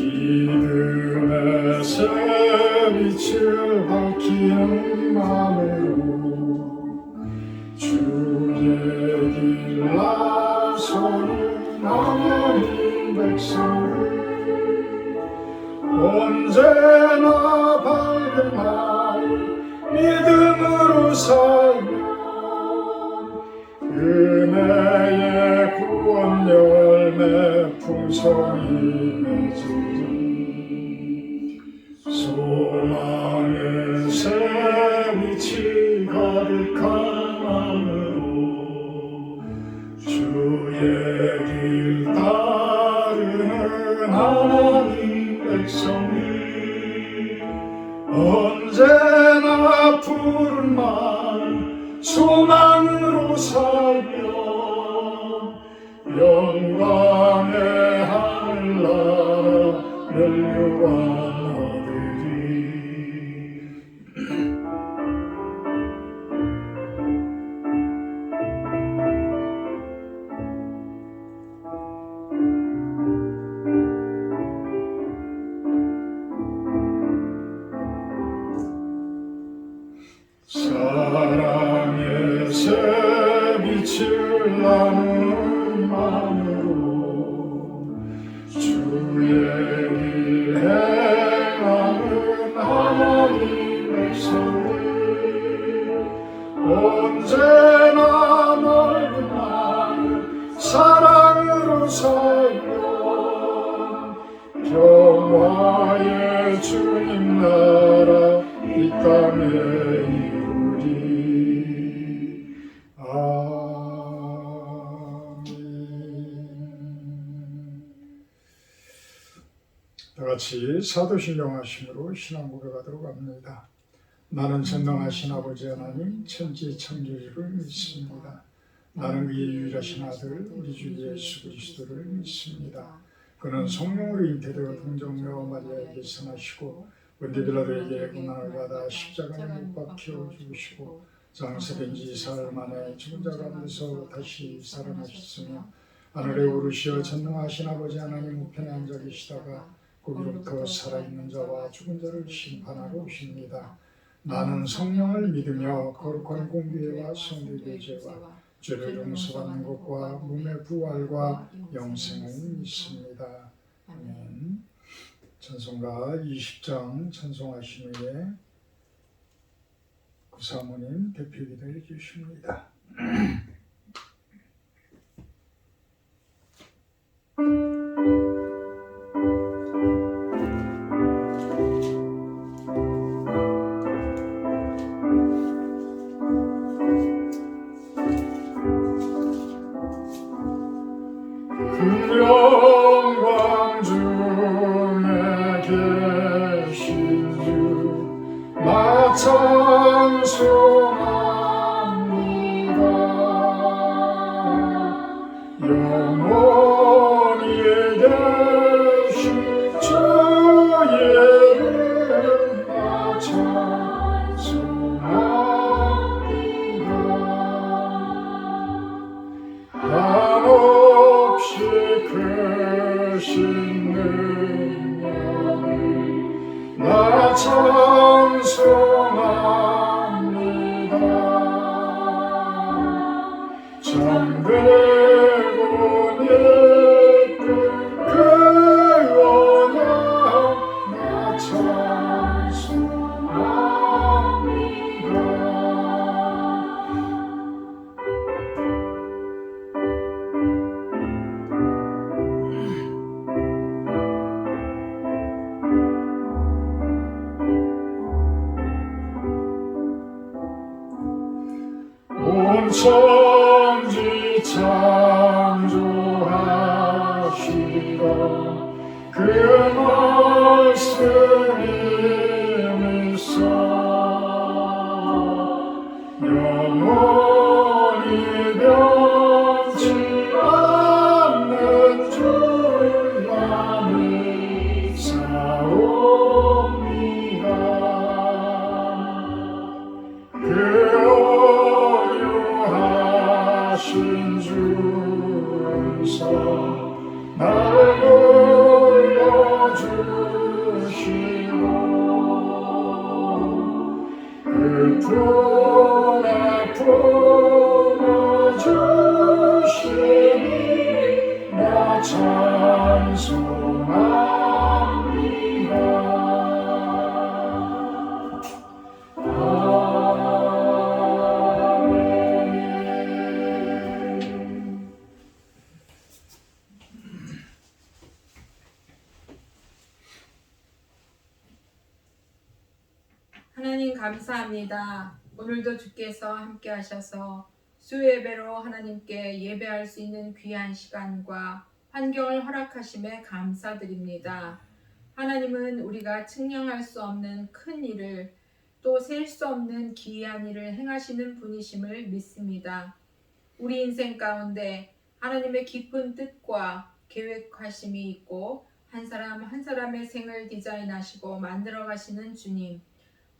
믿음의 새 빛을 밝히는 마음으로 주의 길 나서는 하나님 백성들 언제나 밝은 날 믿음으로 살면 은혜의 구원 열매 풍성히 맺으리 소망의 새 빛이 가득한 마음으로 주의 길 따르는 하나님 백성이 언제나 푸른 말 소망으로 살며 영광의 하늘나라 멸류관 사랑의 새 빛을 나누는 마음으로 주의 길 행하는 하나님 백성들 언제나 넓은 날 사랑으로 살며 평화의 주님 나라 이 땅에 다같이 사도신경 하심으로 신앙 고백하도록 합니다. 나는 전능하신 아버지 하나님 천지 창조주를 믿습니다. 나는 그의 유일하신 아들 우리 주 예수 그리스도를 믿습니다. 그는 성령으로 잉태되어 동정녀 마리아에게 선하시고 본디 빌라도에게 고난을 받아 십자가에 못 박혀 죽으시고 장사된 지 사흘 만에 죽은 자 가운데서 다시 살아나셨으며 하늘에 오르시어 전능하신 아버지 하나님 우편에 앉아 계시다가 거기로부터 살아있는 자와 죽은 자를 심판하러 오십니다. 나는 성령을 믿으며 거룩한 공교회와 성도교제와 죄를 용서받는 것과 몸의 부활과 영생을 믿습니다. 아멘. 찬송가 20장 찬송하신 후에 구사모님 대표기도 해주십니다. 영광 중에 계신 주 나 찬송합니다. 영원히 계신 주의 이름 나 찬송합니다. 한없이 크신 능력을 나 찬송합니다. 잠들고 있던 그 언약 나 찬송합니다. 온 천지 창조하시던 그 말씀이 있어 영원히 변치 않는 줄 나 믿사옵니다. 그 나를 불러주시고 그 품에 품어주시니 나 찬송합니다. 하나님 감사합니다. 오늘도 주께서 함께 하셔서 수요예배로 하나님께 예배할 수 있는 귀한 시간과 환경을 허락하심에 감사드립니다. 하나님은 우리가 측량할 수 없는 큰 일을 또 셀 수 없는 기이한 일을 행하시는 분이심을 믿습니다. 우리 인생 가운데 하나님의 깊은 뜻과 계획하심이 있고 한 사람 한 사람의 생을 디자인하시고 만들어 가시는 주님,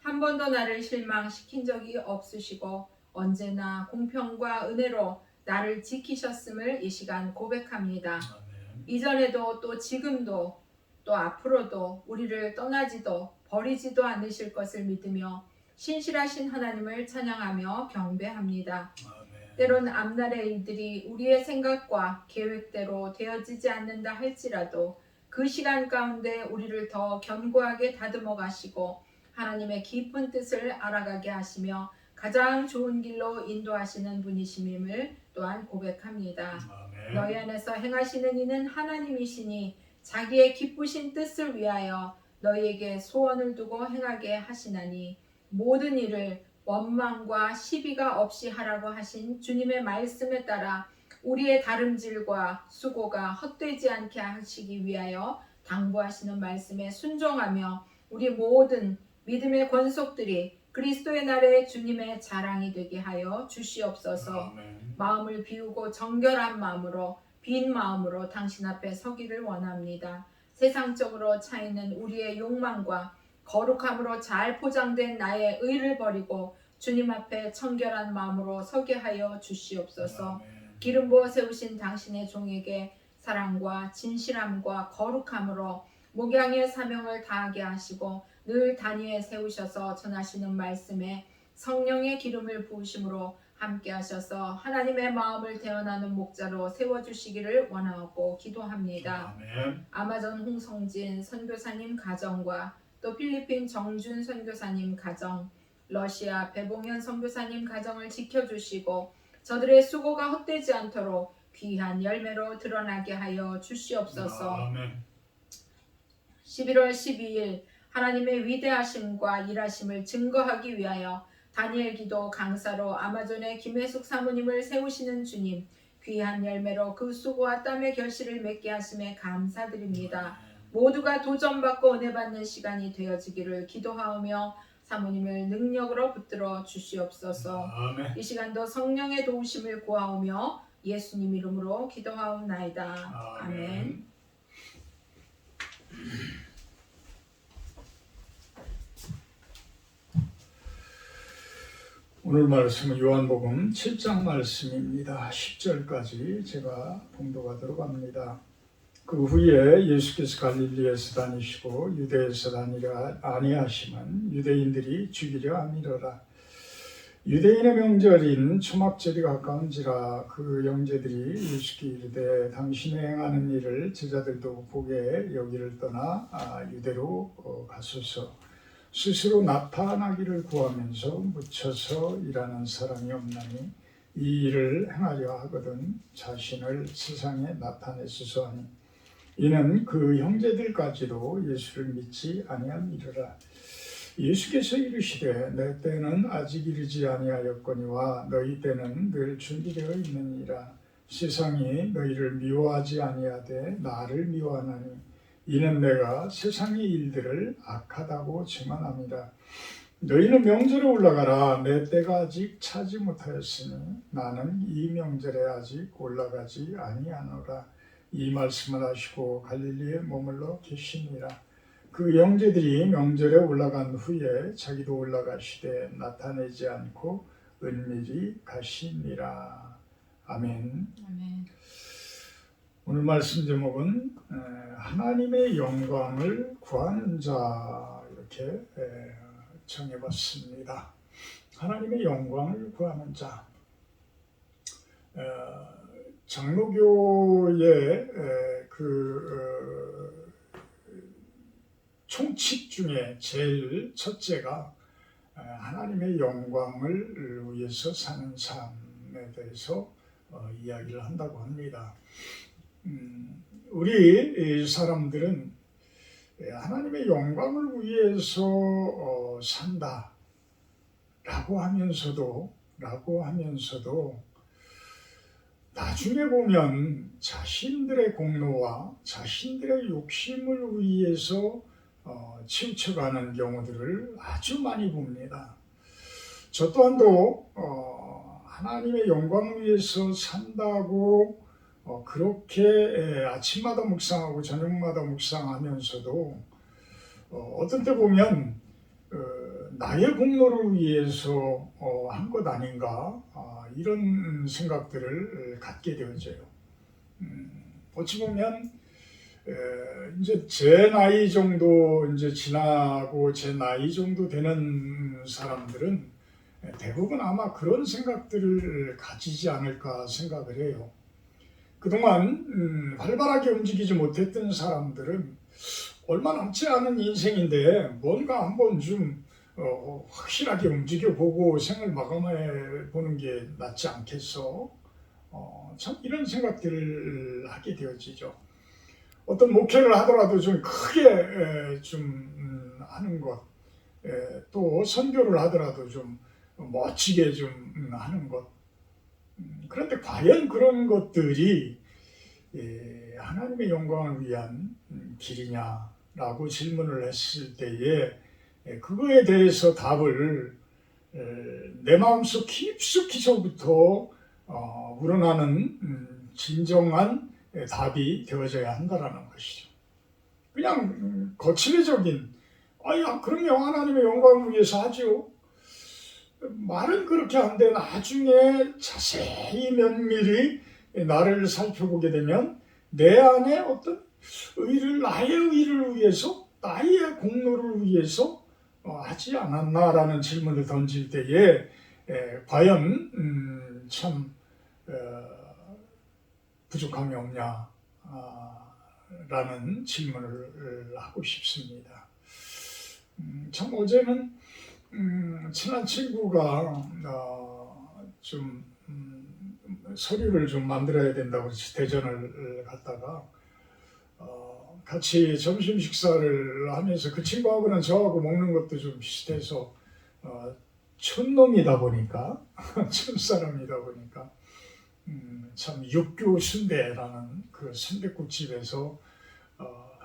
한 번도 나를 실망시킨 적이 없으시고 언제나 공평과 은혜로 나를 지키셨음을 이 시간 고백합니다. 아멘. 이전에도 또 지금도 또 앞으로도 우리를 떠나지도 버리지도 않으실 것을 믿으며 신실하신 하나님을 찬양하며 경배합니다. 아멘. 때론 앞날의 일들이 우리의 생각과 계획대로 되어지지 않는다 할지라도 그 시간 가운데 우리를 더 견고하게 다듬어 가시고 하나님의 깊은 뜻을 알아가게 하시며 가장 좋은 길로 인도하시는 분이심임을 또한 고백합니다. 아멘. 너희 안에서 행하시는 이는 하나님이시니 자기의 기쁘신 뜻을 위하여 너희에게 소원을 두고 행하게 하시나니 모든 일을 원망과 시비가 없이 하라고 하신 주님의 말씀에 따라 우리의 다름질과 수고가 헛되지 않게 하시기 위하여 당부하시는 말씀에 순종하며 우리 모든 믿음의 권속들이 그리스도의 날에 주님의 자랑이 되게 하여 주시옵소서. 아멘. 마음을 비우고 정결한 마음으로 빈 마음으로 당신 앞에 서기를 원합니다. 세상적으로 차 있는 우리의 욕망과 거룩함으로 잘 포장된 나의 의를 버리고 주님 앞에 청결한 마음으로 서게 하여 주시옵소서. 아멘. 기름 부어 세우신 당신의 종에게 사랑과 진실함과 거룩함으로 목양의 사명을 다하게 하시고 늘 단위에 세우셔서 전하시는 말씀에 성령의 기름을 부으심으로 함께 하셔서 하나님의 마음을 대언하는 목자로 세워주시기를 원하고 기도합니다. 아멘. 아마존 홍성진 선교사님 가정과 또 필리핀 정준 선교사님 가정, 러시아 배봉현 선교사님 가정을 지켜주시고 저들의 수고가 헛되지 않도록 귀한 열매로 드러나게 하여 주시옵소서. 아멘. 11월 12일 하나님의 위대하심과 일하심을 증거하기 위하여 다니엘 기도 강사로 아마존의 김혜숙 사모님을 세우시는 주님, 귀한 열매로 그 수고와 땀의 결실을 맺게 하심에 감사드립니다. 모두가 도전받고 은혜 받는 시간이 되어지기를 기도하오며 사모님을 능력으로 붙들어 주시옵소서. 아멘. 이 시간도 성령의 도우심을 구하오며 예수님 이름으로 기도하옵나이다. 아멘. 오늘 말씀은 요한복음 7장 말씀입니다. 10절까지 제가 봉독하도록 합니다. 그 후에 예수께서 갈릴리에서 다니시고 유대에서 다니려 아니하심은 유대인들이 죽이려 함이로라. 유대인의 명절인 초막절이 가까운지라 그 형제들이 예수께 이르되 당신이 행하는 일을 제자들도 보게 여기를 떠나 유대로 가소서. 스스로 나타나기를 구하면서 묻혀서 일하는 사람이 없나니 이 일을 행하려 하거든 자신을 세상에 나타내소서 하니 이는 그 형제들까지도 예수를 믿지 아니함이로라. 예수께서 이르시되 내 때는 아직 이르지 아니하였거니와 너희 때는 늘 준비되어 있느니라. 세상이 너희를 미워하지 아니하되 나를 미워하나니 이는 내가 세상의 일들을 악하다고 증언합니다. 너희는 명절에 올라가라. 내 때가 아직 차지 못하였으니 나는 이 명절에 아직 올라가지 아니하노라. 이 말씀을 하시고 갈릴리에 머물러 계시니라. 그 형제들이 명절에 올라간 후에 자기도 올라가시되 나타내지 않고 은밀히 가시니라. 아멘. 아멘. 오늘 말씀 제목은 하나님의 영광을 구하는 자 이렇게 정해봤습니다. 하나님의 영광을 구하는 자. 장로교의 총칙 중에 제일 첫째가 하나님의 영광을 위해서 사는 삶에 대해서 이야기를 한다고 합니다. 우리 사람들은 하나님의 영광을 위해서 산다 라고 하면서도 나중에 보면 자신들의 공로와 자신들의 욕심을 위해서 치우쳐가는 경우들을 아주 많이 봅니다. 저 또한도 하나님의 영광을 위해서 산다고 그렇게 아침마다 묵상하고 저녁마다 묵상하면서도 어떤 때 보면 나의 공로를 위해서 한 것 아닌가 이런 생각들을 갖게 되어져요. 어찌 보면 이제 제 나이 정도 이제 지나고 제 나이 정도 되는 사람들은 대부분 아마 그런 생각들을 가지지 않을까 생각을 해요. 그동안 활발하게 움직이지 못했던 사람들은 얼마 남지 않은 인생인데 뭔가 한번 좀 확실하게 움직여보고 생을 마감해 보는 게 낫지 않겠어? 참 이런 생각들을 하게 되어지죠. 어떤 목회를 하더라도 좀 크게 좀 하는 것, 또 선교를 하더라도 좀 멋지게 좀 하는 것. 그런데 과연 그런 것들이 하나님의 영광을 위한 길이냐라고 질문을 했을 때에 그거에 대해서 답을 내 마음속 깊숙이서부터 우러나는 진정한 답이 되어져야 한다라는 것이죠. 그냥 거칠애적인 그럼요 하나님의 영광을 위해서 하죠. 말은 그렇게 한데 나중에 자세히 면밀히 나를 살펴보게 되면 내 안에 어떤 나의 의를 위해서 나의 공로를 위해서 하지 않았나라는 질문을 던질 때에 과연 참 부족함이 없냐 라는 질문을 하고 싶습니다. 참 어제는 친한 친구가 좀 서류를 좀 만들어야 된다고 대전을 갔다가 같이 점심 식사를 하면서 그 친구하고는 저하고 먹는 것도 좀 비슷해서 촌놈이다 보니까 촌사람이다 보니까 참 육교 순대라는 그 순댓국집에서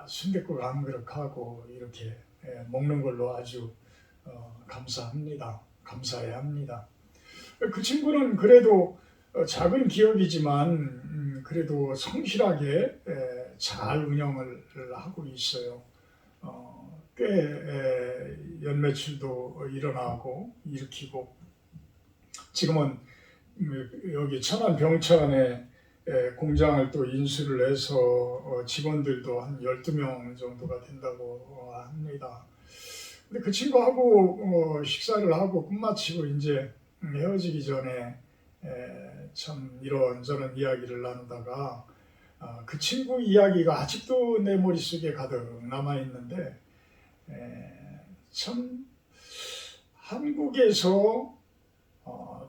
순댓국 한 그릇하고 이렇게 먹는 걸로 아주 감사해야 합니다. 그 친구는 그래도 작은 기업이지만 그래도 성실하게 잘 운영을 하고 있어요. 꽤 연매출도 일으키고 지금은 여기 천안 병천에 공장을 또 인수를 해서 직원들도 한 12명 정도가 된다고 합니다. 근데 그 친구하고 식사를 하고 끝마치고 이제 헤어지기 전에 참 이런저런 이야기를 나누다가 그 친구 이야기가 아직도 내 머릿속에 가득 남아있는데 참 한국에서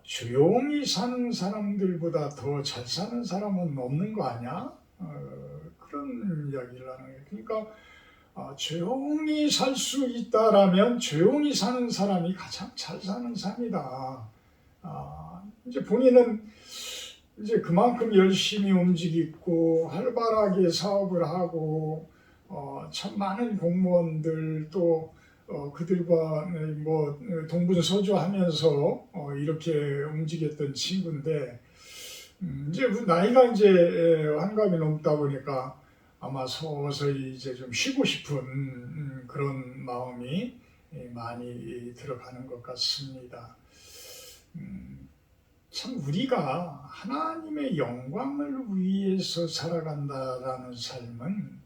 조용히 사는 사람들보다 더 잘 사는 사람은 없는 거 아니야? 그런 이야기를 하는 거예요. 그러니까 조용히 살 수 있다라면 조용히 사는 사람이 가장 잘 사는 삶이다. 이제 본인은 이제 그만큼 열심히 움직이고 활발하게 사업을 하고 참 많은 공무원들 또 그들과 뭐 동분서주하면서 이렇게 움직였던 친구인데 이제 나이가 이제 환갑이 넘다 보니까 아마 서서히 이제 좀 쉬고 싶은 그런 마음이 많이 들어가는 것 같습니다. 참 우리가 하나님의 영광을 위해서 살아간다라는 삶은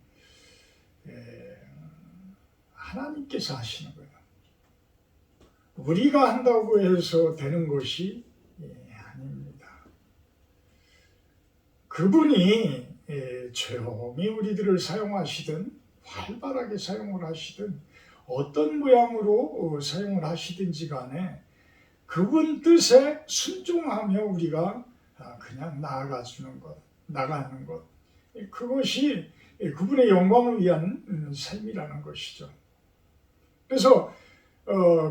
하나님께서 하시는 거예요. 우리가 한다고 해서 되는 것이 아닙니다. 그분이 조용히 우리들을 사용하시든 활발하게 사용을 하시든 어떤 모양으로 사용을 하시든지 간에 그분 뜻에 순종하며 우리가 그냥 나가는 것, 그것이 그분의 영광을 위한 삶이라는 것이죠. 그래서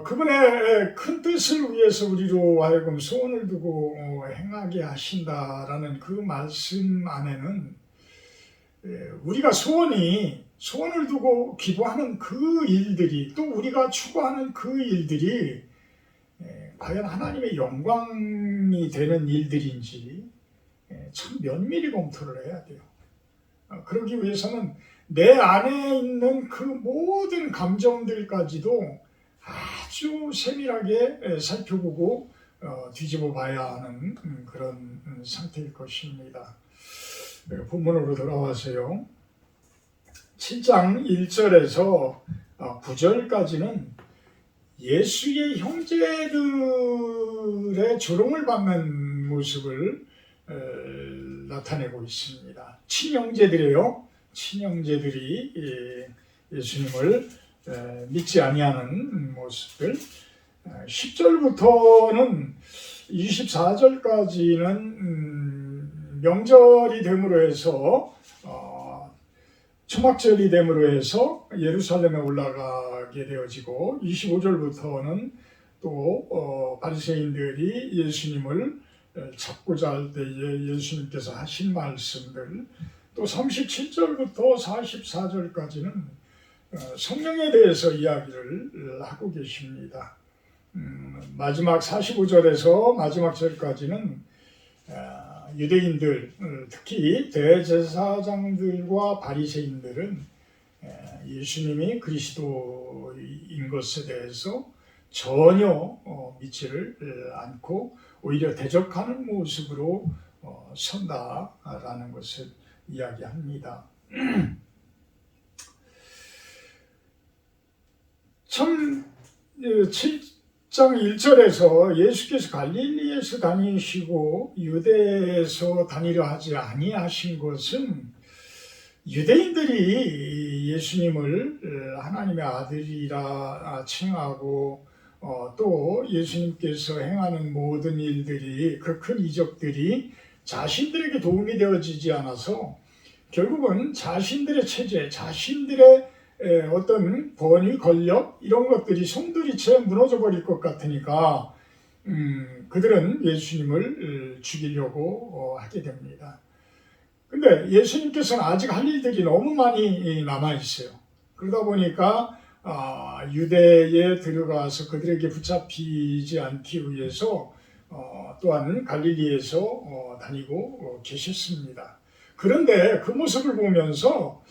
그분의 큰 뜻을 위해서 우리로 하여금 소원을 두고 행하게 하신다라는 그 말씀 안에는 우리가 소원을 두고 기도하는 그 일들이, 또 우리가 추구하는 그 일들이 과연 하나님의 영광이 되는 일들인지 참 면밀히 검토를 해야 돼요. 그러기 위해서는 내 안에 있는 그 모든 감정들까지도 아주 세밀하게 살펴보고 뒤집어 봐야 하는 그런 상태일 것입니다. 본문으로 돌아와서요. 7장 1절에서 9절까지는 예수의 형제들의 조롱을 받는 모습을 나타내고 있습니다. 친형제들이 예수님을 믿지 아니하는 모습들, 10절부터는 24절까지는 명절이 됨으로 해서 초막절이 됨으로 해서 예루살렘에 올라가게 되어지고, 25절부터는 또 바리새인들이 예수님을 잡고자 할 때에 예수님께서 하신 말씀들, 또 37절부터 44절까지는 성령에 대해서 이야기를 하고 계십니다. 마지막 45절에서 마지막 절까지는 유대인들, 특히 대제사장들과 바리새인들은 예수님이 그리스도인 것에 대해서 전혀 믿지를 않고 오히려 대적하는 모습으로 선다라는 것을 이야기합니다. 참 7장 1절에서 예수께서 갈릴리에서 다니시고 유대에서 다니려 하지 아니하신 것은 유대인들이 예수님을 하나님의 아들이라 칭하고 또 예수님께서 행하는 모든 일들이, 그 큰 이적들이 자신들에게 도움이 되어지지 않아서 결국은 자신들의 체제, 자신들의 어떤 권위, 권력 이런 것들이 송두리째 무너져 버릴 것 같으니까 그들은 예수님을 죽이려고 하게 됩니다. 근데 예수님께서는 아직 할 일들이 너무 많이 남아 있어요. 그러다 보니까 유대에 들어가서 그들에게 붙잡히지 않기 위해서 또한 갈릴리에서 다니고 계셨습니다. 그런데 그 모습을 보면서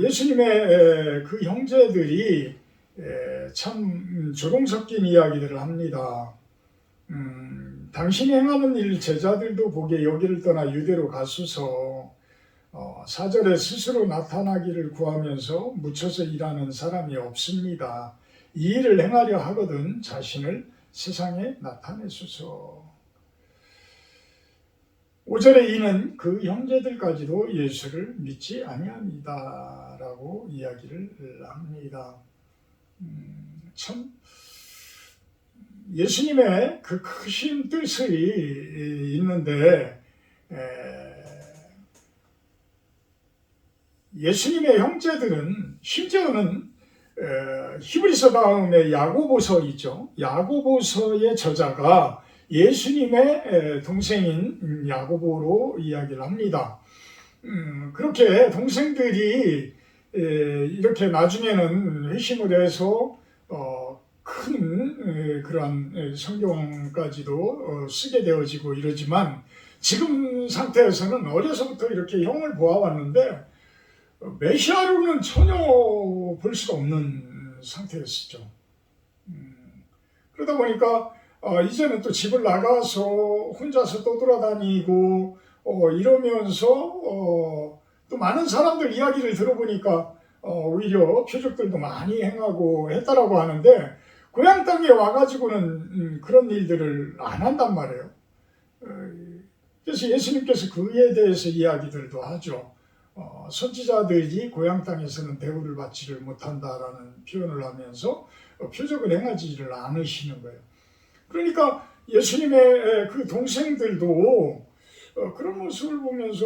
예수님의 그 형제들이 참 조롱 섞인 이야기들을 합니다. 당신이 행하는 일 제자들도 보게 여기를 떠나 유대로 가소서. 4절에 스스로 나타나기를 구하면서 묻혀서 일하는 사람이 없습니다. 이 일을 행하려 하거든 자신을 세상에 나타내소서. 5절에 이는 그 형제들까지도 예수를 믿지 아니합니다 라고 이야기를 합니다. 참 예수님의 그 크신 뜻이 있는데 예수님의 형제들은 심지어는 히브리서 다음에 야고보서 있죠. 야고보서의 저자가 예수님의 동생인 야고보로 이야기를 합니다. 그렇게 동생들이 이렇게 나중에는 회심을 해서 큰 그러한 성경까지도 쓰게 되어지고 이러지만, 지금 상태에서는 어려서부터 이렇게 형을 보아왔는데 메시아로는 전혀 볼 수가 없는 상태였었죠. 그러다 보니까 이제는 또 집을 나가서 혼자서 떠돌아다니고 이러면서 또 많은 사람들 이야기를 들어보니까 오히려 표적들도 많이 행하고 했다라고 하는데 고향 땅에 와가지고는 그런 일들을 안 한단 말이에요. 그래서 예수님께서 그에 대해서 이야기들도 하죠. 선지자들이 고향 땅에서는 대우를 받지를 못한다라는 표현을 하면서 표적을 행하지를 않으시는 거예요. 그러니까 예수님의 그 동생들도 그런 모습을 보면서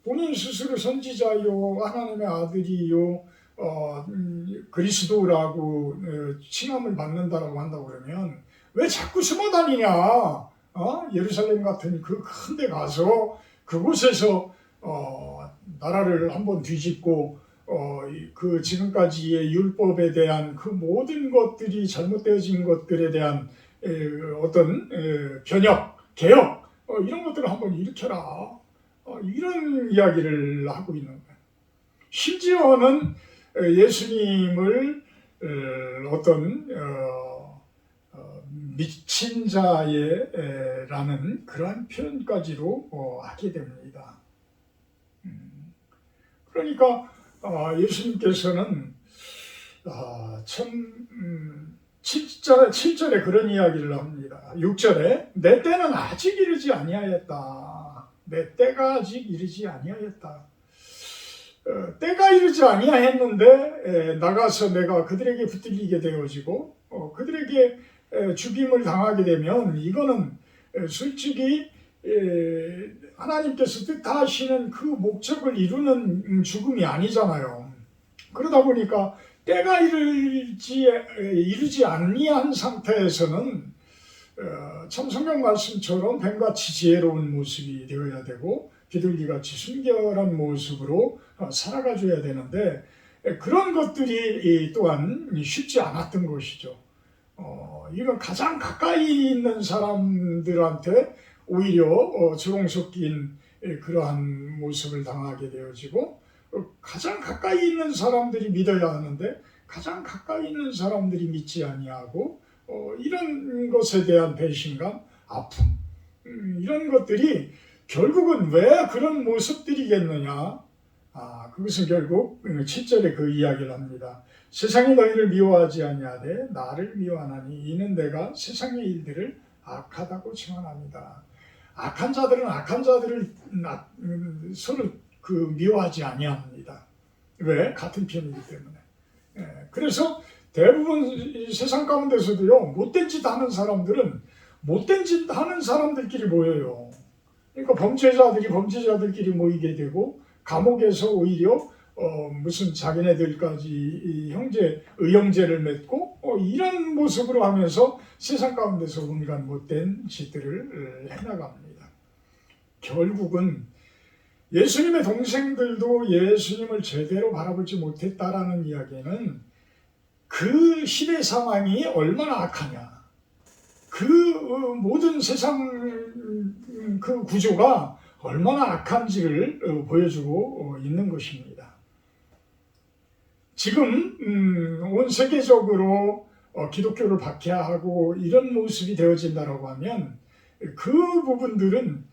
본인 스스로 선지자요, 하나님의 아들이요, 그리스도라고 칭함을 받는다라고 한다고 그러면 왜 자꾸 숨어 다니냐? 예루살렘 같은 그 큰 데 가서 그곳에서 나라를 한번 뒤집고 그 지금까지의 율법에 대한 그 모든 것들이 잘못되어진 것들에 대한 어떤 변혁, 개혁 이런 것들을 한번 일으켜라. 이런 이야기를 하고 있는 거예요. 심지어는 예수님을 어떤 미친 자라는 그러한 표현까지로 하게 됩니다. 그러니까 예수님께서는 참 7절에 그런 이야기를 합니다. 6절에 내 때는 아직 이르지 아니하였다. 내 때가 아직 이르지 아니하였다. 때가 이르지 아니하였는데 나가서 내가 그들에게 붙들리게 되어지고 그들에게 죽임을 당하게 되면 이거는 솔직히 하나님께서 뜻하시는 그 목적을 이루는 죽음이 아니잖아요. 그러다 보니까 때가 이르지 아니한 상태에서는 참 성경 말씀처럼 뱀같이 지혜로운 모습이 되어야 되고 비둘기같이 순결한 모습으로 살아가줘야 되는데 그런 것들이 또한 쉽지 않았던 것이죠. 이건 가장 가까이 있는 사람들한테 오히려 조롱 섞인 그러한 모습을 당하게 되어지고 가장 가까이 있는 사람들이 믿어야 하는데 가장 가까이 있는 사람들이 믿지 아니하고 이런 것에 대한 배신감, 아픔 이런 것들이 결국은 왜 그런 모습들이겠느냐? 그것은 결국 7절에 그 이야기를 합니다. 세상이 너희를 미워하지 아니하되 나를 미워하나니 이는 내가 세상의 일들을 악하다고 증언합니다. 악한 자들은 악한 자들을 서로 미워하지 아니합니다. 왜? 같은 편이기 때문에. 그래서 대부분 세상 가운데서도요 못된 짓 하는 사람들은 못된 짓 하는 사람들끼리 모여요. 그러니까 범죄자들끼리 모이게 되고 감옥에서 오히려 무슨 자기네들까지 의형제를 맺고 이런 모습으로 하면서 세상 가운데서 온갖 못된 짓들을 해나갑니다. 결국은 예수님의 동생들도 예수님을 제대로 바라보지 못했다라는 이야기는 그 시대 상황이 얼마나 악하냐, 그 모든 세상 그 구조가 얼마나 악한지를 보여주고 있는 것입니다. 지금 온 세계적으로 기독교를 박해하고 이런 모습이 되어진다고 하면 그 부분들은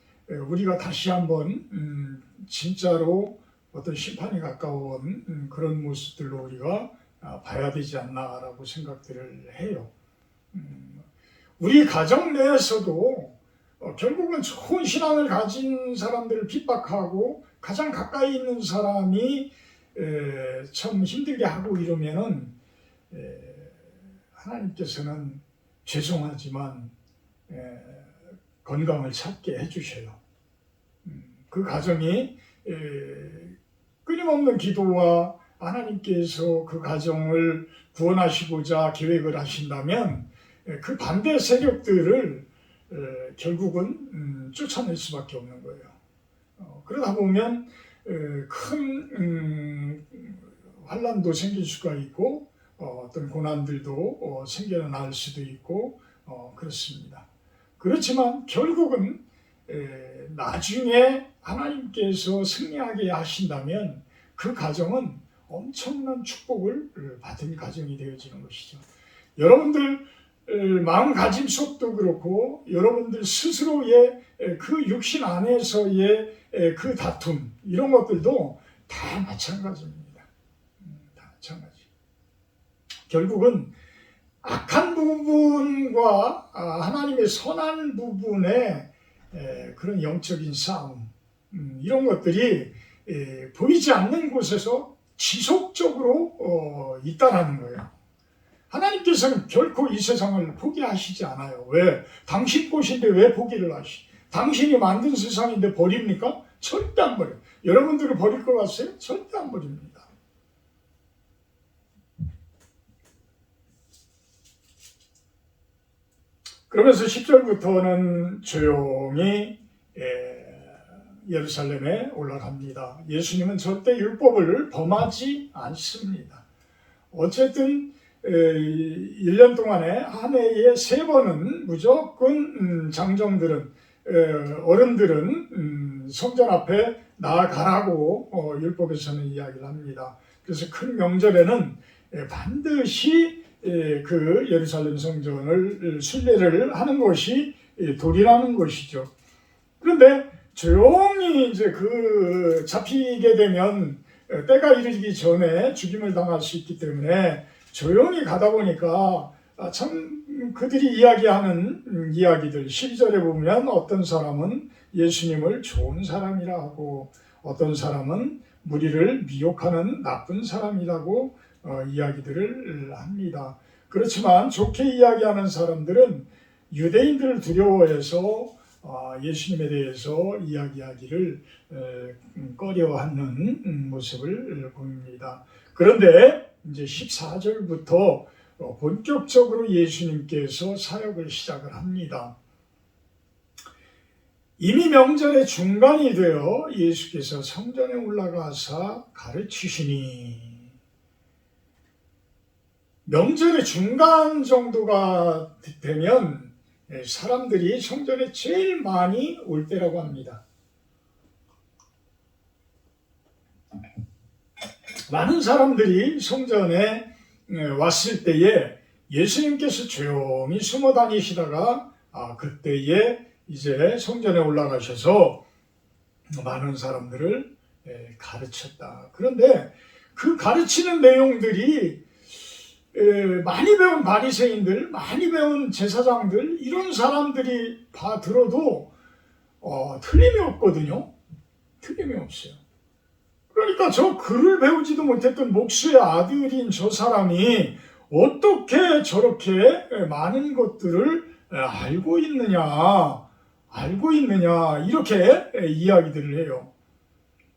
우리가 다시 한번 진짜로 어떤 심판이 가까운 그런 모습들로 우리가 봐야 되지 않나라고 생각들을 해요. 우리 가정 내에서도 결국은 좋은 신앙을 가진 사람들을 핍박하고 가장 가까이 있는 사람이 참 힘들게 하고 이러면은 하나님께서는 죄송하지만 건강을 찾게 해주셔요. 그 가정이 끊임없는 기도와 하나님께서 그 가정을 구원하시고자 계획을 하신다면 그 반대 세력들을 결국은 쫓아낼 수밖에 없는 거예요. 그러다 보면 큰 환난도 생길 수가 있고 어떤 고난들도 생겨날 수도 있고 그렇습니다. 그렇지만 결국은 나중에 하나님께서 승리하게 하신다면 그 가정은 엄청난 축복을 받은 가정이 되어지는 것이죠. 여러분들 마음가짐속도 그렇고 여러분들 스스로의 그 육신 안에서의 그 다툼 이런 것들도 다 마찬가지입니다. 다 마찬가지. 결국은 악한 부분과 하나님의 선한 부분의 그런 영적인 싸움 이런 것들이 보이지 않는 곳에서 지속적으로 있다라는 거예요. 하나님께서는 결코 이 세상을 포기하시지 않아요. 왜? 당신 곳인데 왜 포기를 하시? 당신이 만든 세상인데 버립니까? 절대 안 버려요. 여러분들을 버릴 것 같아요? 절대 안 버립니다. 그러면서 10절부터는 조용히 예루살렘에 올라갑니다. 예수님은 절대 율법을 범하지 않습니다. 어쨌든 1년 동안에 한 해에 3번은 무조건 장정들은 어른들은 성전 앞에 나아가라고 율법에서는 이야기를 합니다. 그래서 큰 명절에는 반드시 그 예루살렘 성전을 순례를 하는 것이 도리라는 것이죠. 그런데 조용히 이제 그 잡히게 되면 때가 이르기 전에 죽임을 당할 수 있기 때문에 조용히 가다 보니까 참 그들이 이야기하는 이야기들 12절에 보면 어떤 사람은 예수님을 좋은 사람이라 하고 어떤 사람은 무리를 미혹하는 나쁜 사람이라고 이야기들을 합니다. 그렇지만 좋게 이야기하는 사람들은 유대인들을 두려워해서 예수님에 대해서 이야기하기를 꺼려하는 모습을 보입니다. 그런데 이제 14절부터 본격적으로 예수님께서 사역을 시작을 합니다. 이미 명절의 중간이 되어 예수께서 성전에 올라가사 가르치시니 명절의 중간 정도가 되면 사람들이 성전에 제일 많이 올 때라고 합니다. 많은 사람들이 성전에 왔을 때에 예수님께서 조용히 숨어 다니시다가 그때에 이제 성전에 올라가셔서 많은 사람들을 가르쳤다. 그런데 그 가르치는 내용들이 많이 배운 바리새인들, 많이 배운 제사장들 이런 사람들이 다 들어도 틀림이 없거든요. 틀림이 없어요. 그러니까 저 글을 배우지도 못했던 목수의 아들인 저 사람이 어떻게 저렇게 많은 것들을 알고 있느냐 이렇게 이야기들을 해요.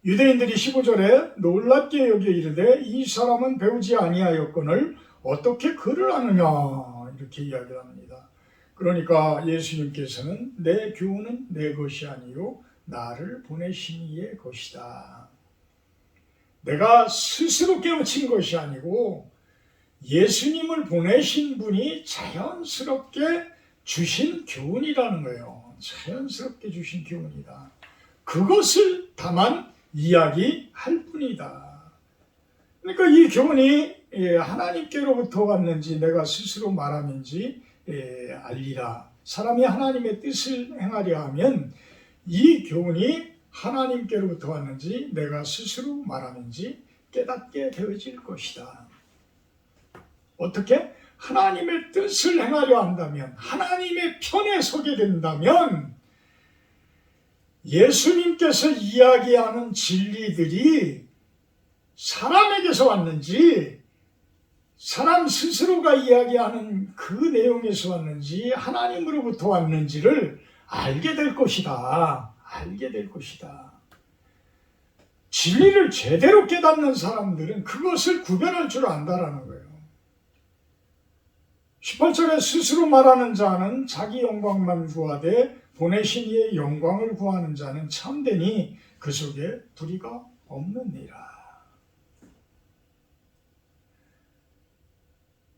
유대인들이 15절에 놀랍게 여겨 이르되 이 사람은 배우지 아니하였거늘 어떻게 글을 아느냐 이렇게 이야기를 합니다. 그러니까 예수님께서는 내 교훈은 내 것이 아니요 나를 보내신 이의 것이다. 내가 스스로 깨우친 것이 아니고 예수님을 보내신 분이 자연스럽게 주신 교훈이라는 거예요. 자연스럽게 주신 교훈이다. 그것을 다만 이야기할 뿐이다. 그러니까 이 교훈이 하나님께로부터 왔는지 내가 스스로 말함인지 알리라. 사람이 하나님의 뜻을 행하려 하면 이 교훈이 하나님께로부터 왔는지 내가 스스로 말하는지 깨닫게 되어질 것이다. 어떻게? 하나님의 뜻을 행하려 한다면, 하나님의 편에 서게 된다면 예수님께서 이야기하는 진리들이 사람에게서 왔는지 사람 스스로가 이야기하는 그 내용에서 왔는지 하나님으로부터 왔는지를 알게 될 것이다. 알게 될 것이다. 진리를 제대로 깨닫는 사람들은 그것을 구별할 줄 안다라는 거예요. 18절에 스스로 말하는 자는 자기 영광만 구하되 보내신 이의 영광을 구하는 자는 참되니 그 속에 불의가 없느니라.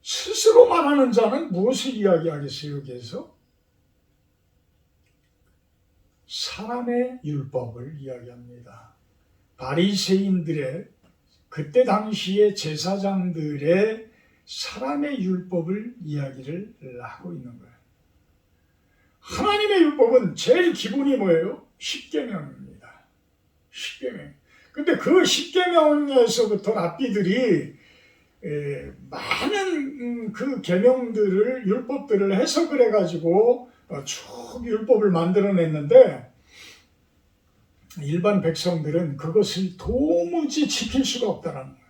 스스로 말하는 자는 무엇을 이야기하겠어요? 여기에서 사람의 율법을 이야기합니다. 바리새인들의 그때 당시의 제사장들의 사람의 율법을 이야기를 하고 있는 거예요. 하나님의 율법은 제일 기본이 뭐예요? 십계명입니다. 십계명. 근데 그 십계명에서부터 랍비들이 많은 그 계명들을 율법들을 해석을 해가지고 쭉 율법을 만들어냈는데 일반 백성들은 그것을 도무지 지킬 수가 없다는 거예요.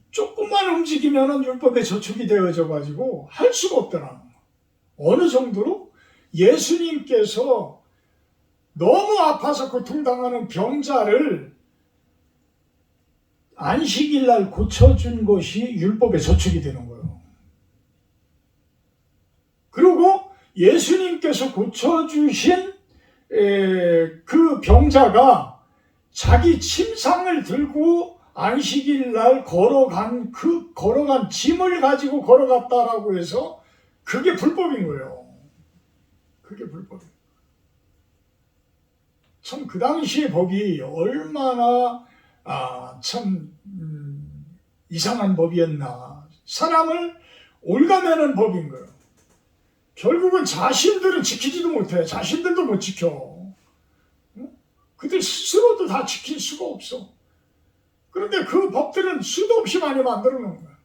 조금만 움직이면 율법에 저촉이 되어져 가지고 할 수가 없다는 거예요. 어느 정도로 예수님께서 너무 아파서 고통당하는 병자를 안식일 날 고쳐준 것이 율법에 저촉이 되는 거예요. 그리고 예수님께서 고쳐주신 그 병자가 자기 침상을 들고 안식일 날 걸어간 짐을 가지고 걸어갔다라고 해서 그게 불법인 거예요. 그게 불법이에요. 참 그 당시의 법이 얼마나 참 이상한 법이었나. 사람을 올가매는 법인 거예요. 결국은 자신들은 지키지도 못해. 자신들도 못 지켜. 그들 스스로도 다 지킬 수가 없어. 그런데 그 법들은 수도 없이 많이 만들어 놓은 거야.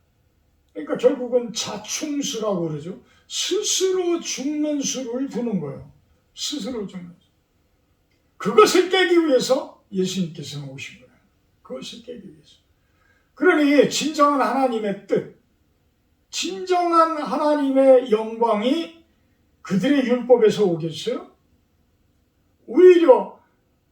그러니까 결국은 자충수라고 그러죠. 스스로 죽는 수를 두는 거예요. 스스로 죽는 수. 그것을 깨기 위해서 예수님께서는 오신 거예요. 그것을 깨기 위해서. 그러니 진정한 하나님의 뜻, 진정한 하나님의 영광이 그들의 율법에서 오겠어요? 오히려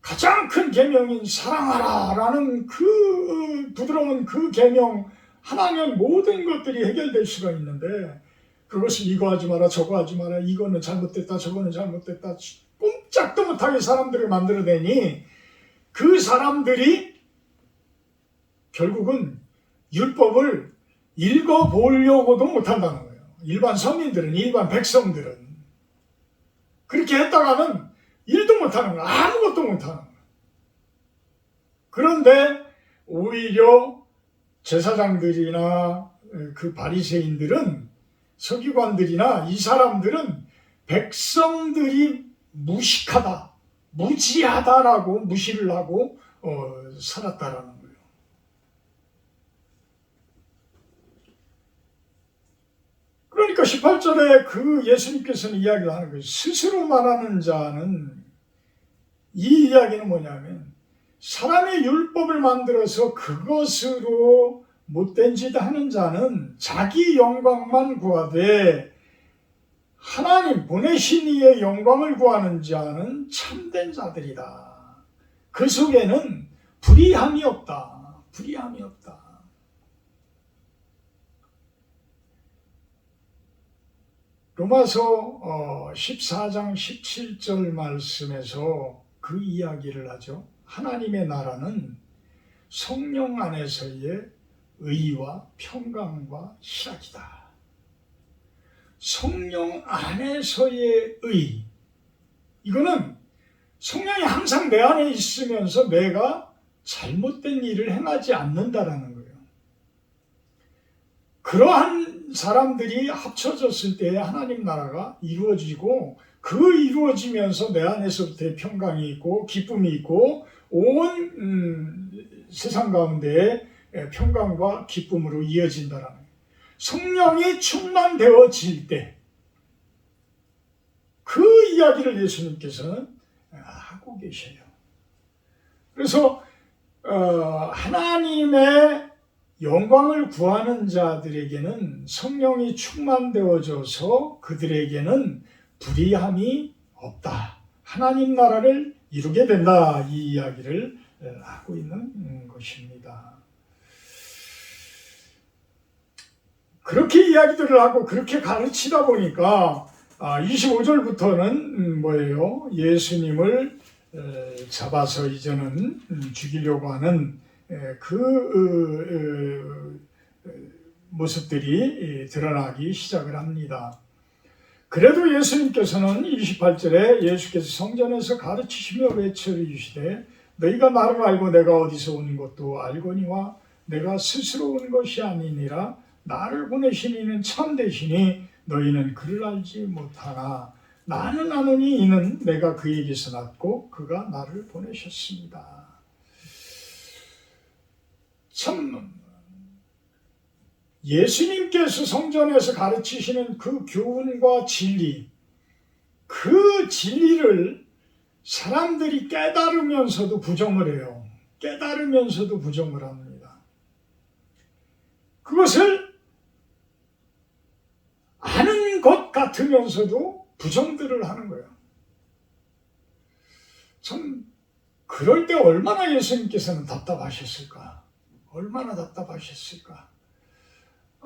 가장 큰 계명인 사랑하라라는 그 부드러운 그 계명 하나면 모든 것들이 해결될 수가 있는데 그것을 이거 하지 마라 저거 하지 마라 이거는 잘못됐다 저거는 잘못됐다 꼼짝도 못하게 사람들을 만들어내니 그 사람들이 결국은 율법을 읽어보려고도 못한다는 거예요. 일반 서민들은, 일반 백성들은 그렇게 했다가는 일도 못하는 거예요. 아무것도 못하는 거예요. 그런데 오히려 제사장들이나 그 바리새인들은 서기관들이나 이 사람들은 백성들이 무식하다, 무지하다라고 무시를 하고 살았다라는 거예요. 그러니까 18절에 그 예수님께서는 이야기를 하는 거예요. 스스로 말하는 자는 이 이야기는 뭐냐면 사람의 율법을 만들어서 그것으로 못된 짓 하는 자는 자기 영광만 구하되 하나님 보내신 이의 영광을 구하는 자는 참된 자들이다. 그 속에는 불의함이 없다. 불의함이 없다. 로마서 14장 17절 말씀에서 그 이야기를 하죠. 하나님의 나라는 성령 안에서의 의와 평강과 희락이다. 성령 안에서의 의. 이거는 성령이 항상 내 안에 있으면서 내가 잘못된 일을 행하지 않는다라는 거예요. 그러한 사람들이 합쳐졌을 때 하나님 나라가 이루어지고 그 이루어지면서 내 안에서부터의 평강이 있고 기쁨이 있고 온 세상 가운데 평강과 기쁨으로 이어진다라는 거예요. 성령이 충만되어질 때 그 이야기를 예수님께서는 하고 계셔요. 그래서 하나님의 영광을 구하는 자들에게는 성령이 충만되어져서 그들에게는 불의함이 없다. 하나님 나라를 이루게 된다. 이 이야기를 하고 있는 것입니다. 그렇게 이야기들을 하고 그렇게 가르치다 보니까 25절부터는 뭐예요? 예수님을 잡아서 이제는 죽이려고 하는 그 모습들이 드러나기 시작을 합니다. 그래도 예수님께서는 28절에 예수께서 성전에서 가르치시며 외쳐 이르시되 너희가 나를 알고 내가 어디서 온 것도 알거니와 내가 스스로 온 것이 아니니라. 나를 보내신 이는 참되시니 너희는 그를 알지 못하나 나는 아노니 이는 내가 그에게서 났고 그가 나를 보내셨습니다. 참 예수님께서 성전에서 가르치시는 그 교훈과 진리, 그 진리를 사람들이 깨달으면서도 부정을 해요. 깨달으면서도 부정을 합니다. 그것을 아는 것 같으면서도 부정들을 하는 거예요. 참 그럴 때 얼마나 예수님께서는 답답하셨을까? 얼마나 답답하셨을까?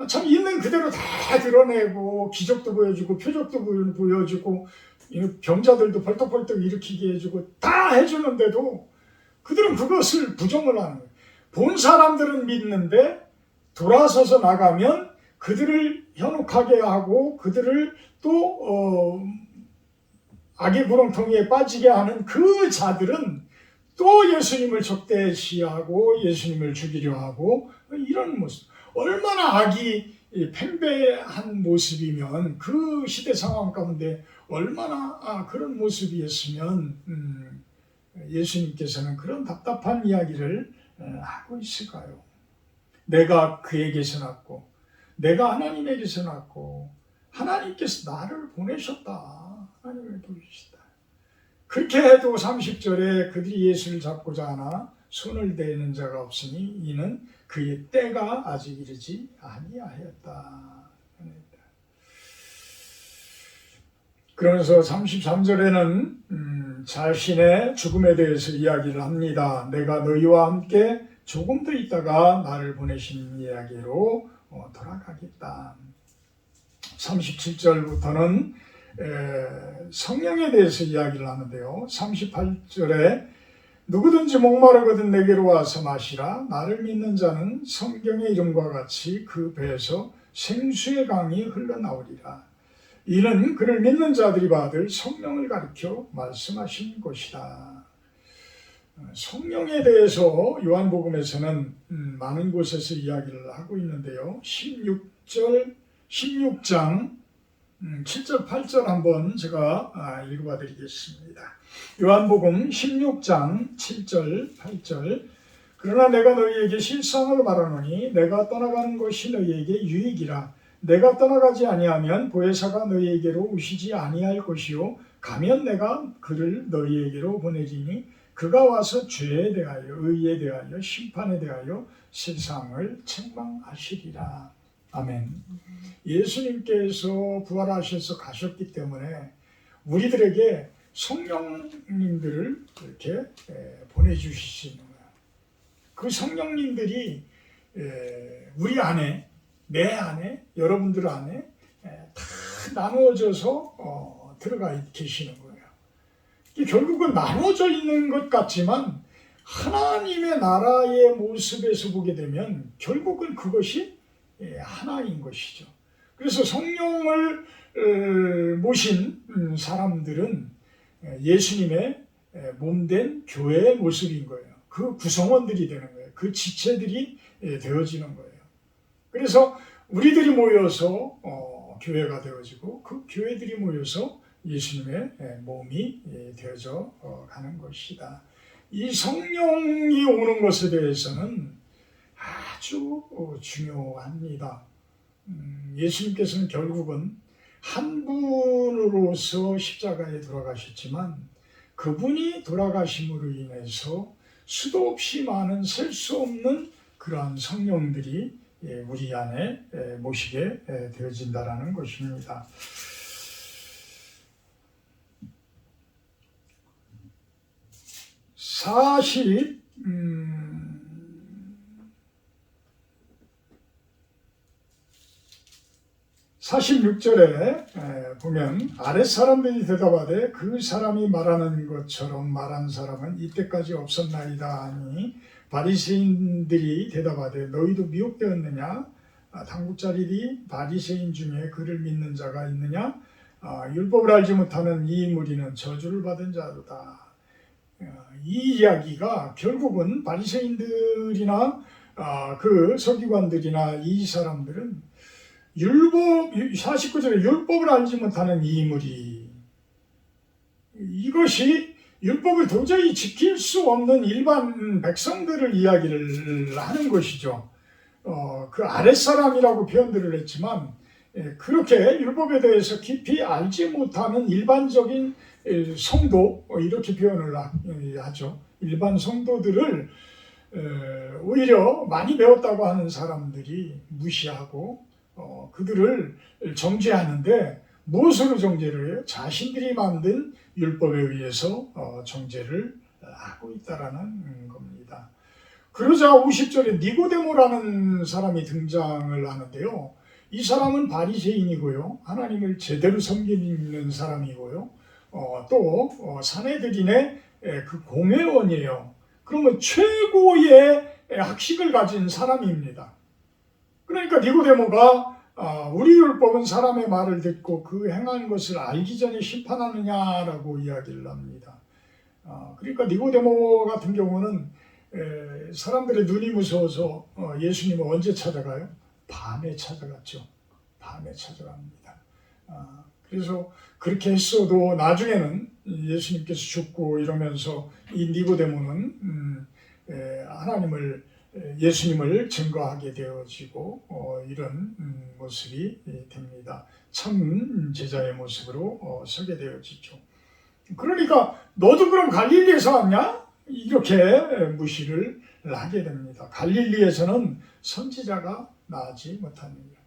참 있는 그대로 다 드러내고 기적도 보여주고 표적도 보여주고 병자들도 벌떡벌떡 일으키게 해주고 다 해주는데도 그들은 그것을 부정을 하는 거예요. 본 사람들은 믿는데 돌아서서 나가면 그들을 현혹하게 하고 그들을 또 악의 구렁텅이에 빠지게 하는 그 자들은 또 예수님을 적대시하고 예수님을 죽이려 하고 이런 모습. 얼마나 악이 팽배한 모습이면 그 시대 상황 가운데 얼마나 그런 모습이었으면 예수님께서는 그런 답답한 이야기를 하고 있을까요? 내가 그에게서 났고 내가 하나님에게서 났고 하나님께서 나를 보내셨다. 하나님을 보내셨다. 그렇게 해도 30절에 그들이 예수를 잡고자 하나 손을 대는 자가 없으니 이는 그의 때가 아직 이르지 아니하였다. 그러면서 33절에는 자신의 죽음에 대해서 이야기를 합니다. 내가 너희와 함께 조금 더 있다가 나를 보내신 이야기로 돌아가겠다. 37절부터는 성령에 대해서 이야기를 하는데요. 38절에 누구든지 목마르거든 내게로 와서 마시라. 나를 믿는 자는 성경의 이름과 같이 그 배에서 생수의 강이 흘러나오리라. 이는 그를 믿는 자들이 받을 성령을 가리켜 말씀하신 것이다. 성령에 대해서 요한복음에서는 많은 곳에서 이야기를 하고 있는데요. 16장 7절 8절 한번 제가 읽어봐 드리겠습니다. 요한복음 16장 7절 8절 그러나 내가 너희에게 실상을 말하노니 내가 떠나가는 것이 너희에게 유익이라. 내가 떠나가지 아니하면 보혜사가 너희에게로 오시지 아니할 것이요 가면 내가 그를 너희에게로 보내리니 그가 와서 죄에 대하여 의에 대하여 심판에 대하여 세상을 책망하시리라. 아멘. 예수님께서 부활하셔서 가셨기 때문에 우리들에게 성령님들을 이렇게 보내주시는 거예요. 그 성령님들이 우리 안에, 내 안에, 여러분들 안에 다 나누어져서 들어가 계시는 거예요. 결국은 나눠져 있는 것 같지만 하나님의 나라의 모습에서 보게 되면 결국은 그것이 하나인 것이죠. 그래서 성령을 모신 사람들은 예수님의 몸된 교회의 모습인 거예요. 그 구성원들이 되는 거예요. 그 지체들이 되어지는 거예요. 그래서 우리들이 모여서 교회가 되어지고 그 교회들이 모여서 예수님의 몸이 되어져 가는 것이다. 이 성령이 오는 것에 대해서는 아주 중요합니다. 예수님께서는 결국은 한 분으로서 십자가에 돌아가셨지만 그분이 돌아가심으로 인해서 수도 없이 많은 셀 수 없는 그러한 성령들이 우리 안에 모시게 되어진다라는 것입니다. 46절에 보면 아랫사람들이 대답하되 그 사람이 말하는 것처럼 말한 사람은 이때까지 없었나이다 하니 바리새인들이 대답하되 너희도 미혹되었느냐? 당국자들이 바리새인 중에 그를 믿는 자가 있느냐? 율법을 알지 못하는 이 무리는 저주를 받은 자로다. 이 이야기가 결국은 바리새인들이나 그 서기관들이나 이 사람들은 49절에 율법을 알지 못하는 이물이, 이것이 율법을 도저히 지킬 수 없는 일반 백성들을 이야기를 하는 것이죠. 그 아랫사람이라고 표현들을 했지만, 그렇게 율법에 대해서 깊이 알지 못하는 일반적인 성도, 이렇게 표현을 하죠. 일반 성도들을 오히려 많이 배웠다고 하는 사람들이 무시하고 그들을 정죄하는데, 무엇으로 정죄를 해요? 자신들이 만든 율법에 의해서 정죄를 하고 있다라는 겁니다. 그러자 50절에 니고데모라는 사람이 등장을 하는데요. 이 사람은 바리새인이고요, 하나님을 제대로 섬기는 사람이고요, 또 사내들인의 그 공회원이에요. 그러면 최고의 학식을 가진 사람입니다. 그러니까 니고데모가 우리 율법은 사람의 말을 듣고 그 행한 것을 알기 전에 심판하느냐라고 이야기를 합니다. 그러니까 니고데모 같은 경우는 사람들의 눈이 무서워서 예수님을 언제 찾아가요? 밤에 찾아갔죠. 밤에 찾아갑니다. 그래서 그렇게 했어도 나중에는 예수님께서 죽고 이러면서 이 니고데모는 예수님을 증거하게 되어지고 이런 모습이 됩니다. 참 제자의 모습으로 서게 되어지죠. 그러니까 너도 그럼 갈릴리에서 왔냐? 이렇게 무시를 하게 됩니다. 갈릴리에서는 선지자가 나지 못합니다.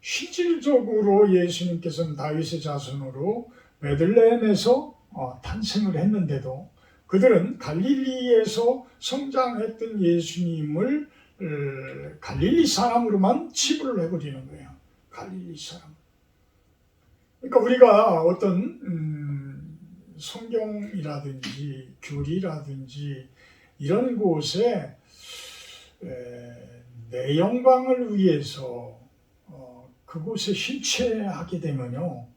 실질적으로 예수님께서는 다윗의 자손으로 베들레헴에서 탄생을 했는데도 그들은 갈릴리에서 성장했던 예수님을 갈릴리 사람으로만 치부를 해버리는 거예요. 갈릴리 사람. 그러니까 우리가 어떤 성경이라든지 교리라든지 이런 곳에 내 영광을 위해서 그곳에 실체하게 되면요,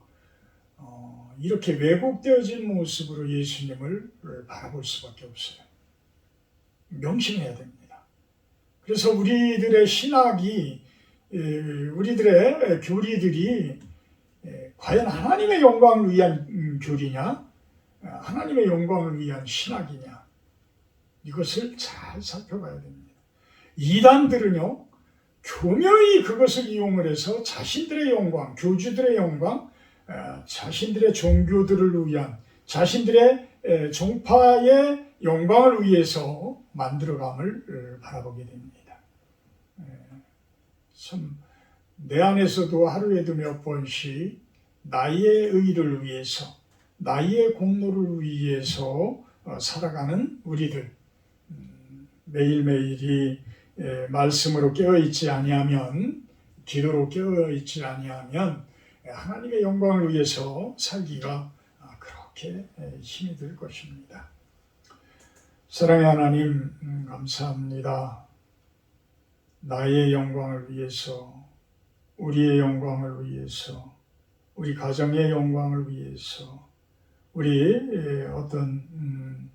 이렇게 왜곡되어진 모습으로 예수님을 바라볼 수밖에 없어요. 명심해야 됩니다. 그래서 우리들의 신학이, 우리들의 교리들이 과연 하나님의 영광을 위한 교리냐, 하나님의 영광을 위한 신학이냐, 이것을 잘 살펴봐야 됩니다. 이단들은요, 교묘히 그것을 이용을 해서 자신들의 영광, 교주들의 영광, 자신들의 종교들을 위한, 자신들의 종파의 영광을 위해서 만들어감을 바라보게 됩니다. 참, 내 안에서도 하루에도 몇 번씩 나의 의를 위해서, 나의 공로를 위해서 살아가는 우리들, 매일매일이 말씀으로 깨어있지 아니하면, 기도로 깨어있지 아니하면 하나님의 영광을 위해서 살기가 그렇게 힘이 들 것입니다. 사랑의 하나님, 감사합니다. 나의 영광을 위해서, 우리의 영광을 위해서, 우리 가정의 영광을 위해서, 우리 어떤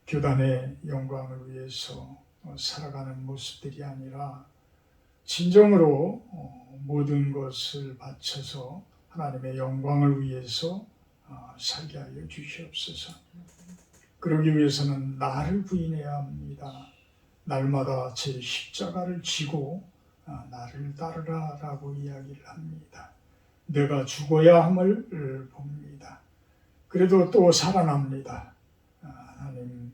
교단의 영광을 위해서 살아가는 모습들이 아니라 진정으로 모든 것을 바쳐서 하나님의 영광을 위해서 살게 하여 주시옵소서. 그러기 위해서는 나를 부인해야 합니다. 날마다 제 십자가를 지고 나를 따르라 라고 이야기를 합니다. 내가 죽어야 함을 봅니다. 그래도 또 살아납니다. 하나님,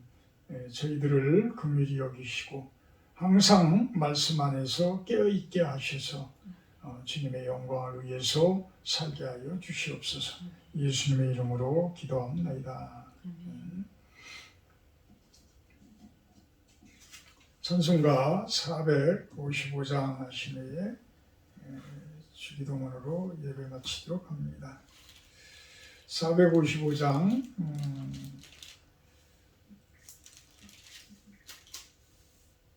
저희들을 긍휼히 여기시고 항상 말씀 안에서 깨어있게 하셔서 주님의 영광을 위해서 살게 하여 주시옵소서. 예수님의 이름으로 기도합니다. 찬송가 455장 하신 후에 주기도문으로 예배 마치도록 합니다. 455장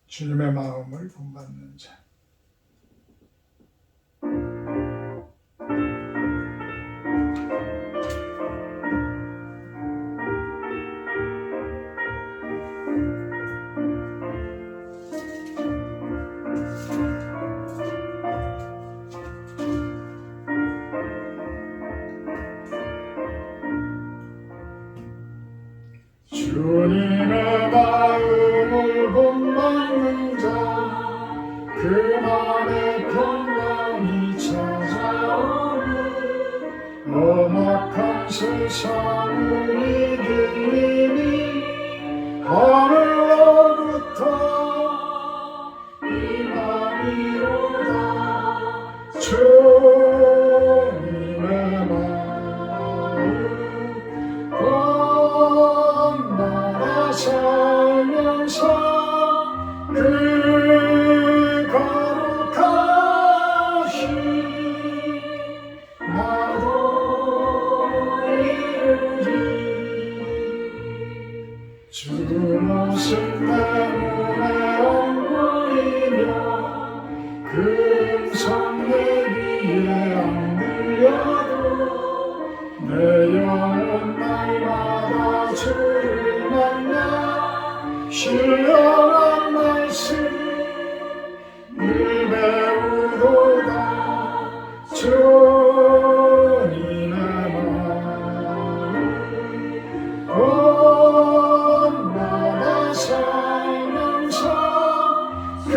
주님의 마음을 본받는 자. 주님의 마음을 본받는 자 그 맘에 평강이 찾아오니 험악한 세상을 이길 힘이 하늘로부터 임하리로다. 주님의 마음 본받아 살면서 그 거룩하신 나도 이루리. 주 모습 내 눈에 엉보이며 그 음성 내 귀에 안 들려도 내 영혼 날마다 주를 만나 신령한 말씀 늘 배우도다. 주님의 마음 본받아 살면서 그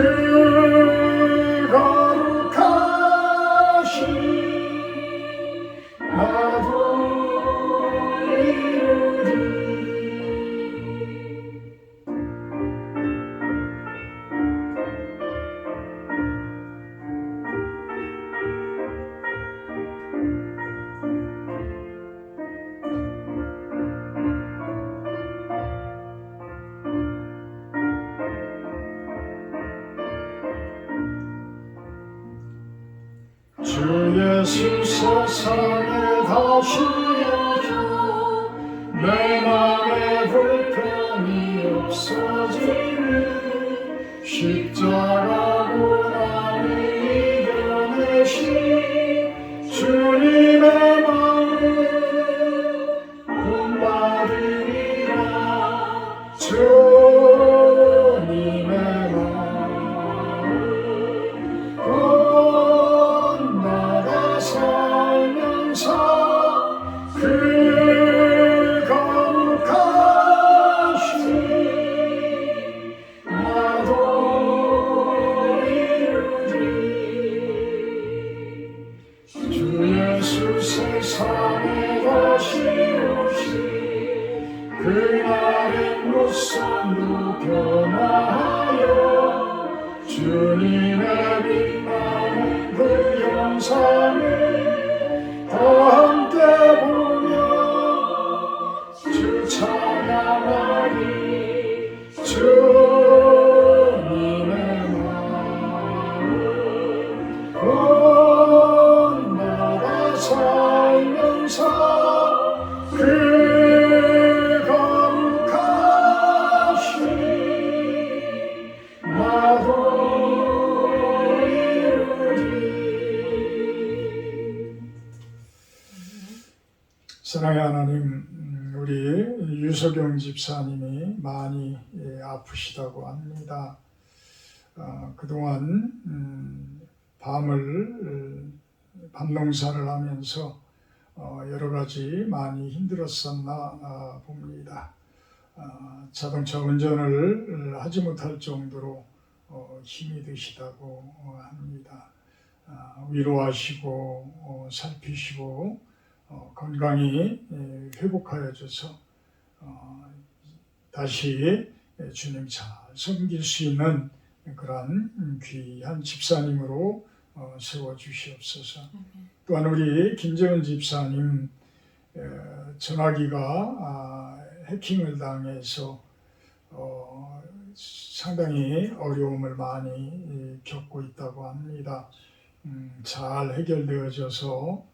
거룩하신 나도 이루리. 주 예수 세상에 다시 오셔 내 맘에 불편이 없어지니 십자가 고난을 이겨내신 주님의 마음 본받으리라. 주님의 마음 본받아 살면서 그 거룩하신 나도 이루리. 주 예수 세상에 다시 오시 그날의 모습도 변화하여 주님의 빛나는 그 영상을 다 함께 보며 주 찬양하리. 주님의 마음 본받아 살면서 그 거룩하신 나도 이루리. 사랑의 하나님, 우리 유석영 집사님이 많이 아프시다고 합니다. 그동안 밤농사를 하면서 여러 가지 많이 힘들었었나 봅니다. 자동차 운전을 하지 못할 정도로 힘이 드시다고 합니다. 위로하시고 살피시고 건강히 회복하여져서 다시 주님 잘 섬길 수 있는 그런 귀한 집사님으로 세워주시옵소서. 또한 우리 김재원 집사님 전화기가 해킹을 당해서 상당히 어려움을 많이 겪고 있다고 합니다. 잘 해결되어져서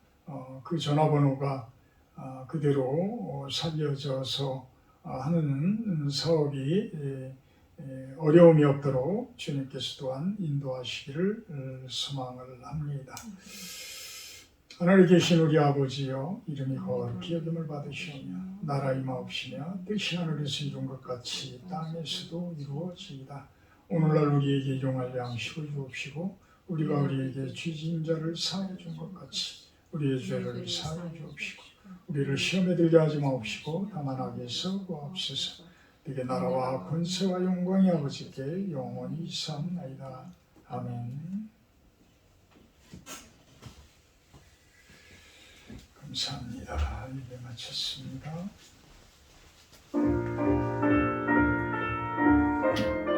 그 전화번호가 그대로 살려져서 하는 사업이 어려움이 없도록 주님께서 또한 인도하시기를 소망을 합니다. 하늘에 계신 우리 아버지여, 이름이 거룩히 여김을 받으시오며 나라 임하옵시며 뜻이 하늘에서 이룬 것 같이 땅에서도 이루어지이다. 오늘날 우리에게 일용할 양식을 주옵시고 우리가 우리에게 죄진 자를 사하여 준 것 같이 우리의 죄를 사하여 주옵시고 우리를 시험에 들게 하지 마옵시고 다만 악에서 구하옵소서. 네게 나라와 권세와 영광이 아버지께 영원히 있사옵나이다. 아멘. 감사합니다. 예배 마쳤습니다.